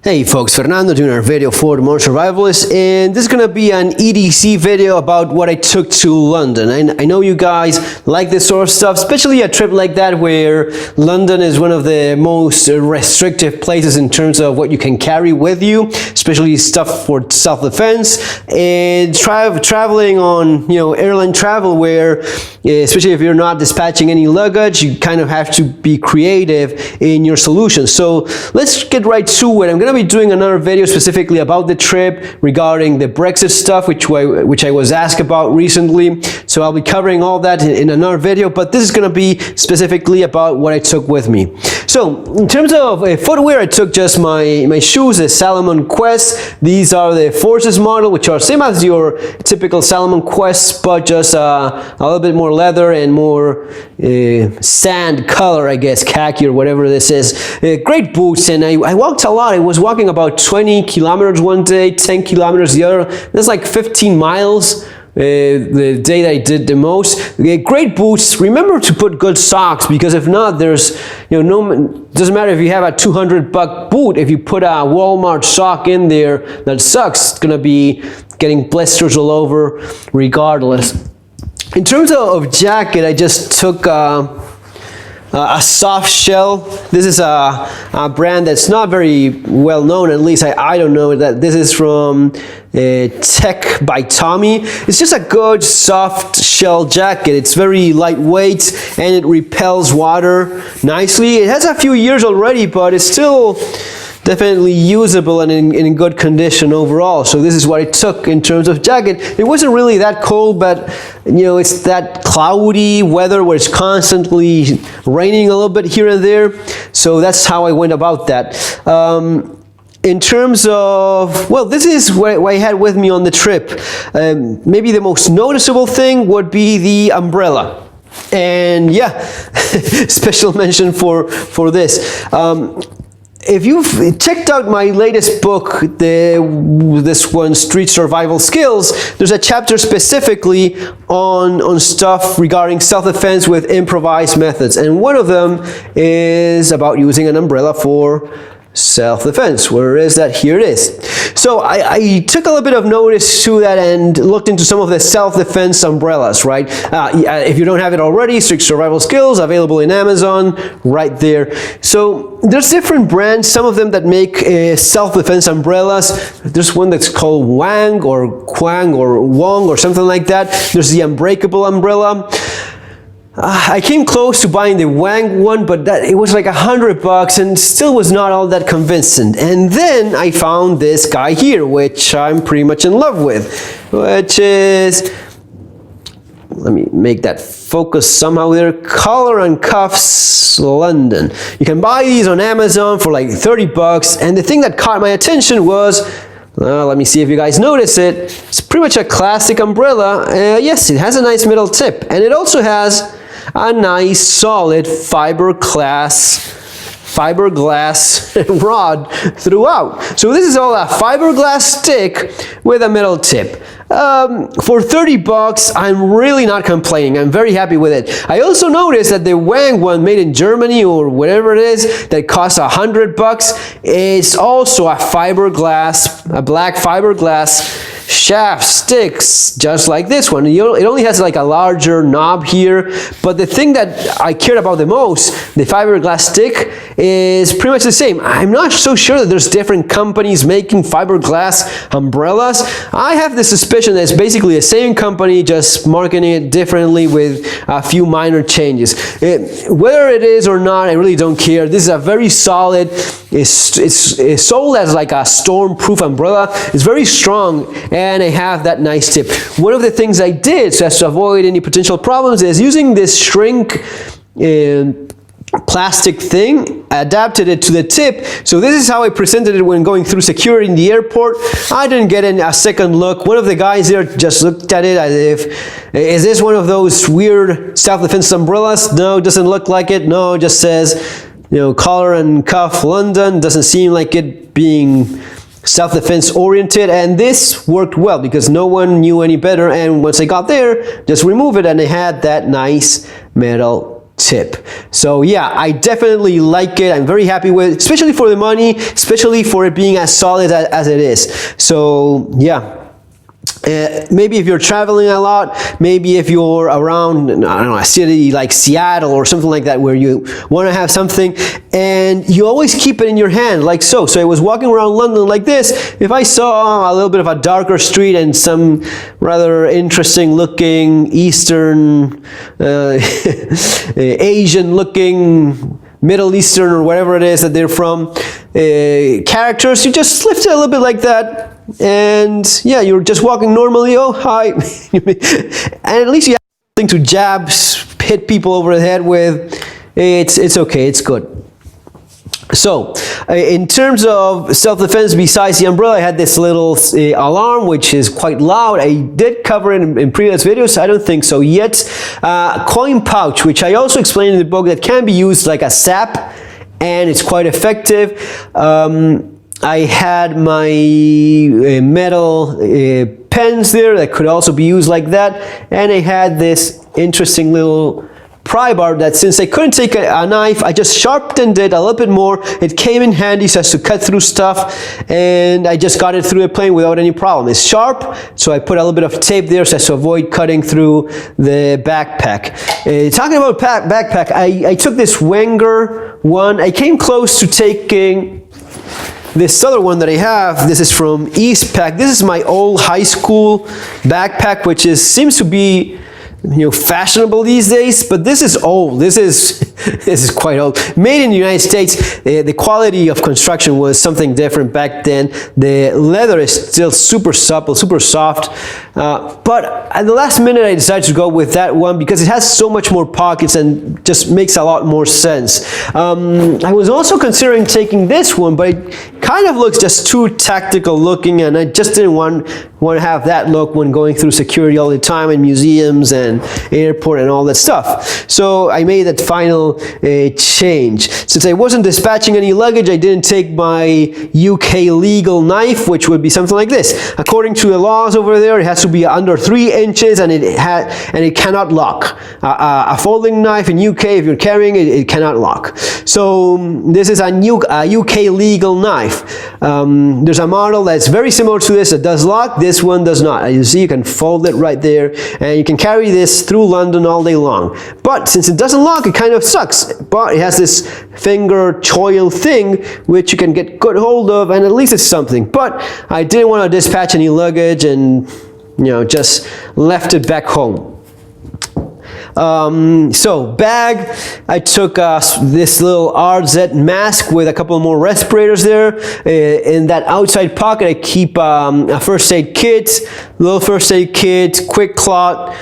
Hey folks, Fernando doing our video for the Modern Survivalist, and this is gonna be an EDC video about what I took to London. I know you guys like this sort of stuff, especially a trip like that where London is one of the most restrictive places in terms of what you can carry with you, especially stuff for self-defense, and traveling on airline travel where, especially if you're not dispatching any luggage, you kind of have to be creative in your solutions. So let's get right to it. I'm gonna be doing another video specifically about the trip regarding the Brexit stuff, which I was asked about recently. So I'll be covering all that in another video, but this is gonna be specifically about what I took with me. So in terms of footwear, I took just my shoes, the Salomon Quest. These are the Forces model, which are same as your typical Salomon Quest, but just a little bit more leather and more sand color, I guess, khaki or whatever this is. Great boots, and I walked a lot. I was walking about 20 kilometers one day, 10 kilometers the other. That's like 15 miles. The day that I did the most. Great boots. Remember to put good socks, because if not, there's doesn't matter if you have a $200 boot. If you put a Walmart sock in there that sucks, it's gonna be getting blisters all over regardless. In terms of jacket, I just took a soft shell. This is a brand that's not very well known, at least I don't know that. This is from Tech by Tommy. It's just a good soft shell jacket. It's very lightweight and it repels water nicely. It has a few years already, but it's still definitely usable and in good condition overall. So this is what I took in terms of jacket. It wasn't really that cold, but it's that cloudy weather where it's constantly raining a little bit here and there. So that's how I went about that. In terms of, well, this is what I had with me on the trip. Maybe the most noticeable thing would be the umbrella. And yeah, special mention for this. If you've checked out my latest book, this one, Street Survival Skills, there's a chapter specifically on stuff regarding self-defense with improvised methods. And one of them is about using an umbrella for self-defense. Where is that? Here it is. So I took a little bit of notice to that and looked into some of the self-defense umbrellas, right? If you don't have it already, Street Survival Skills, available in Amazon, right there. So there's different brands, some of them that make self-defense umbrellas. There's one that's called Wang or Quang or Wong or something like that. There's the Unbreakable umbrella. I came close to buying the Wang one, but it was like $100 and still was not all that convincing. And then I found this guy here, which I'm pretty much in love with, which is, let me make that focus somehow there, Collar and Cuffs London. You can buy these on Amazon for like $30, and the thing that caught my attention was, let me see if you guys notice it. It's pretty much a classic umbrella. Yes, it has a nice middle tip, and it also has a nice solid fiberglass rod throughout. So this is all a fiberglass stick with a metal tip. For $30, I'm really not complaining. I'm very happy with it. I also noticed that the Wang one, made in Germany or whatever it is, that costs $100, is also a black fiberglass shaft sticks, just like this one. It only has like a larger knob here, but the thing that I cared about the most, the fiberglass stick, is pretty much the same. I'm not so sure that there's different companies making fiberglass umbrellas. I have the suspicion that it's basically the same company, just marketing it differently with a few minor changes. Whether it is or not, I really don't care. This is a very solid, it's sold as like a storm-proof umbrella. It's very strong, and I have that nice tip. One of the things I did so as to avoid any potential problems is using this shrink plastic thing, adapted it to the tip. So this is how I presented it when going through security in the airport. I didn't get a second look. One of the guys there just looked at it as if, is this one of those weird self-defense umbrellas? No, it doesn't look like it. No, it just says, Collar and Cuff London. Doesn't seem like it being self-defense oriented, and this worked well because no one knew any better. And once I got there, just remove it, and it had that nice metal tip. So yeah, I definitely like it. I'm very happy with it, especially for the money, especially for it being as solid as it is. So yeah. Maybe if you're traveling a lot, maybe if you're around, I don't know, a city like Seattle or something like that, where you want to have something and you always keep it in your hand like so. So I was walking around London like this. If I saw a little bit of a darker street and some rather interesting looking Eastern, Asian looking, Middle Eastern or whatever it is that they're from, characters, you just lift it a little bit like that, and yeah, you're just walking normally. Oh, hi. And at least you have something to jab, hit people over the head with. It's okay, it's good. So in terms of self-defense, besides the umbrella, I had this little alarm, which is quite loud. I did cover it in previous videos. I don't think so yet. Coin pouch, which I also explained in the book, that can be used like a sap, and it's quite effective. I had my metal pens there that could also be used like that, and I had this interesting little pry bar that, since I couldn't take a knife, I just sharpened it a little bit more. It came in handy so as to cut through stuff, and I just got it through the plane without any problem. It's sharp, so I put a little bit of tape there so as to avoid cutting through the backpack. Talking about backpack, I took this Wenger one. I came close to taking this other one that I have. This is from Eastpak. This is my old high school backpack, which seems to be, you know, fashionable these days, but this is old. This is quite old. Made in the United States. The quality of construction was something different back then. The leather is still super supple, super soft. But at the last minute, I decided to go with that one because it has so much more pockets and just makes a lot more sense. I was also considering taking this one, but it kind of looks just too tactical looking, and I just didn't want to have that look when going through security all the time in museums and airport and all that stuff. So I made that final change. Since I wasn't dispatching any luggage, I didn't take my UK legal knife, which would be something like this. According to the laws over there, it has to be under 3 inches, and it cannot lock. A folding knife in UK, if you're carrying it, it cannot lock. So this is a UK legal knife. There's a model that's very similar to this that does lock. This one does not. As you see, you can fold it right there, and you can carry this through London all day long. But since it doesn't lock, it kind of sucks. But it has this finger choil thing, which you can get good hold of, and at least it's something. But I didn't want to dispatch any luggage, and you know, just left it back home. So bag, I took this little RZ mask with a couple more respirators there. In that outside pocket, I keep a first aid kit, little first aid kit, quick clot,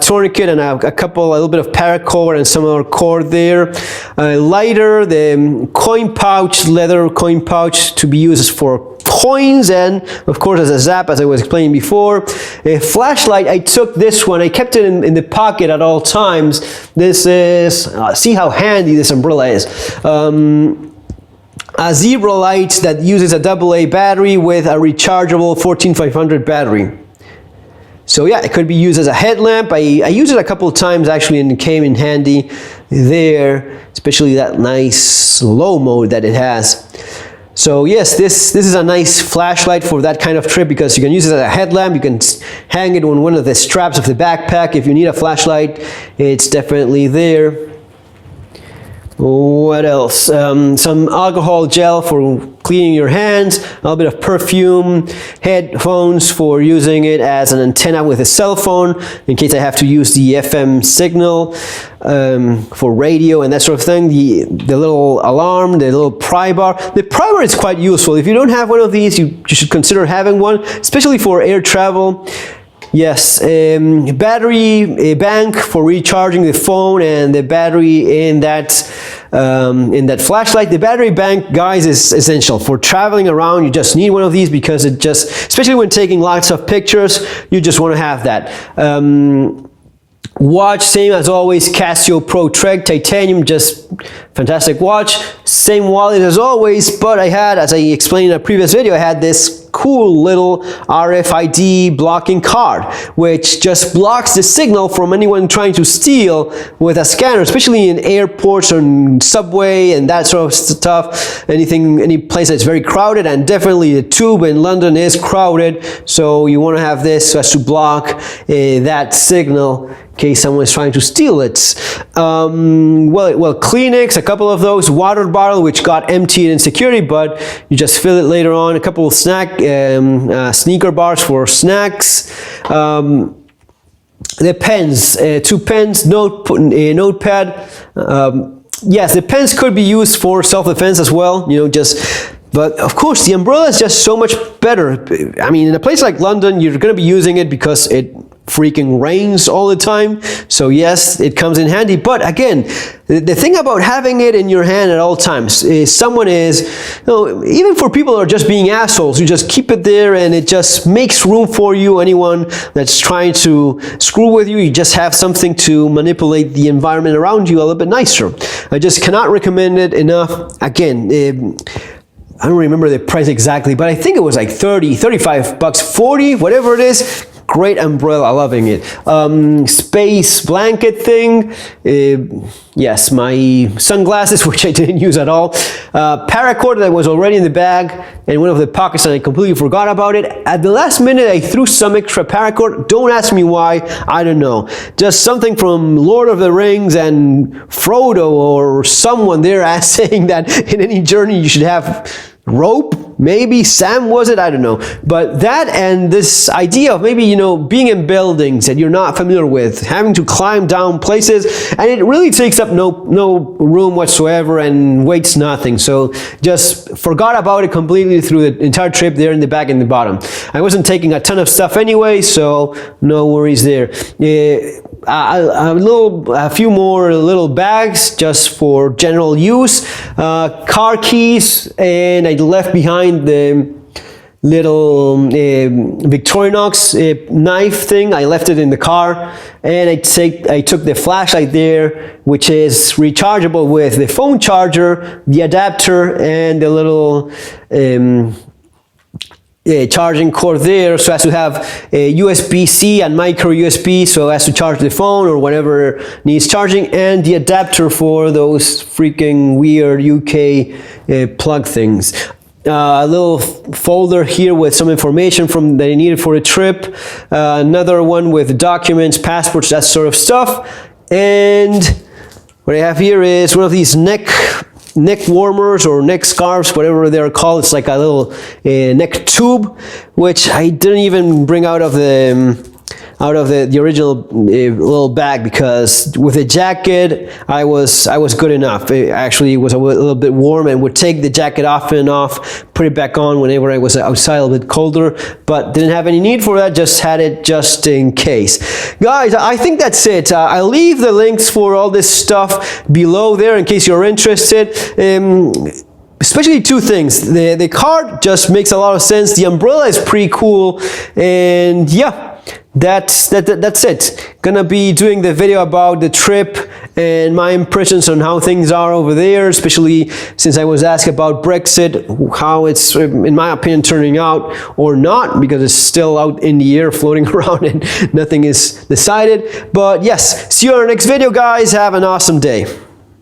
tourniquet, and a little bit of paracord and some other cord there. Lighter, the coin pouch, leather coin pouch to be used for coins, and of course as a zap, as I was explaining before. A flashlight, I took this one. I kept it in the pocket at all times. This is, see how handy this umbrella is. A zebra light that uses a AA battery with a rechargeable 14500 battery. So yeah, it could be used as a headlamp. I used it a couple of times actually, and it came in handy there, especially that nice low mode that it has. So yes, this is a nice flashlight for that kind of trip, because you can use it as a headlamp. You can hang it on one of the straps of the backpack. If you need a flashlight, it's definitely there. What else? Some alcohol gel for cleaning your hands, a little bit of perfume, headphones for using it as an antenna with a cell phone in case I have to use the FM signal for radio and that sort of thing. The little alarm, the little pry bar. The pry bar is quite useful. If you don't have one of these, you should consider having one, especially for air travel. Yes, battery bank for recharging the phone, and the battery in that flashlight. The battery bank, guys, is essential for traveling around. You just need one of these because it just, especially when taking lots of pictures, you just want to have that. Watch, same as always, Casio Pro Trek titanium, just fantastic watch. Same wallet as always, but I had, as I explained in a previous video, I had this cool little RFID blocking card, which just blocks the signal from anyone trying to steal with a scanner, especially in airports or in subway and that sort of stuff. Any place that's very crowded, and definitely the tube in London is crowded, so you want to have this so as to block that signal in case someone is trying to steal it. Well, Kleenex, a couple of those, water bottle which got emptied in security, but you just fill it later on. A couple of sneaker bars for snacks. The pens, 2 pens, notepad. Yes, the pens could be used for self-defense as well, you know, but of course the umbrella is just so much better. I mean, in a place like London, you're going to be using it because it freaking rains all the time, so yes, it comes in handy. But again, the thing about having it in your hand at all times is even for people who are just being assholes, you just keep it there and it just makes room for you. Anyone that's trying to screw with you, you just have something to manipulate the environment around you a little bit nicer. I just cannot recommend it enough. Again, I don't remember the price exactly, but I think it was like 30, 35 bucks, 40, whatever it is. Great umbrella, loving it. Space blanket thing. Yes, my sunglasses, which I didn't use at all. Paracord that was already in the bag and one of the pockets, and I completely forgot about it. At the last minute, I threw some extra paracord. Don't ask me why, I don't know. Just something from Lord of the Rings and Frodo or someone there saying that in any journey you should have rope. Maybe Sam was it, I don't know. But that and this idea of maybe, you know, being in buildings that you're not familiar with, having to climb down places, and it really takes up no room whatsoever and weighs nothing. So just forgot about it completely through the entire trip there in the back and the bottom. I wasn't taking a ton of stuff anyway, so no worries there. A few more little bags just for general use. Car keys, and I left behind the little Victorinox knife thing. I left it in the car, and I took the flashlight there, which is rechargeable with the phone charger, the adapter, and the little charging cord there, so as to have a USB-C and micro USB, so as to charge the phone or whatever needs charging, and the adapter for those freaking weird UK plug things. A little folder here with some information that I needed for the trip. Another one with documents, passports, that sort of stuff. And what I have here is one of these neck warmers or neck scarves, whatever they're called. It's like a little neck tube, which I didn't even bring out of the original little bag, because with the jacket I was good enough. It actually was a little bit warm and would take the jacket off and off, put it back on whenever I was outside a little bit colder, but didn't have any need for that, just had it just in case. Guys, I think that's it. I'll leave the links for all this stuff below there in case you're interested. Especially two things. The card just makes a lot of sense. The umbrella is pretty cool, and yeah, that's it. Gonna be doing the video about the trip and my impressions on how things are over there, especially since I was asked about Brexit, how it's, in my opinion, turning out or not, because it's still out in the air floating around and nothing is decided. But yes, see you in our next video, guys. Have an awesome day.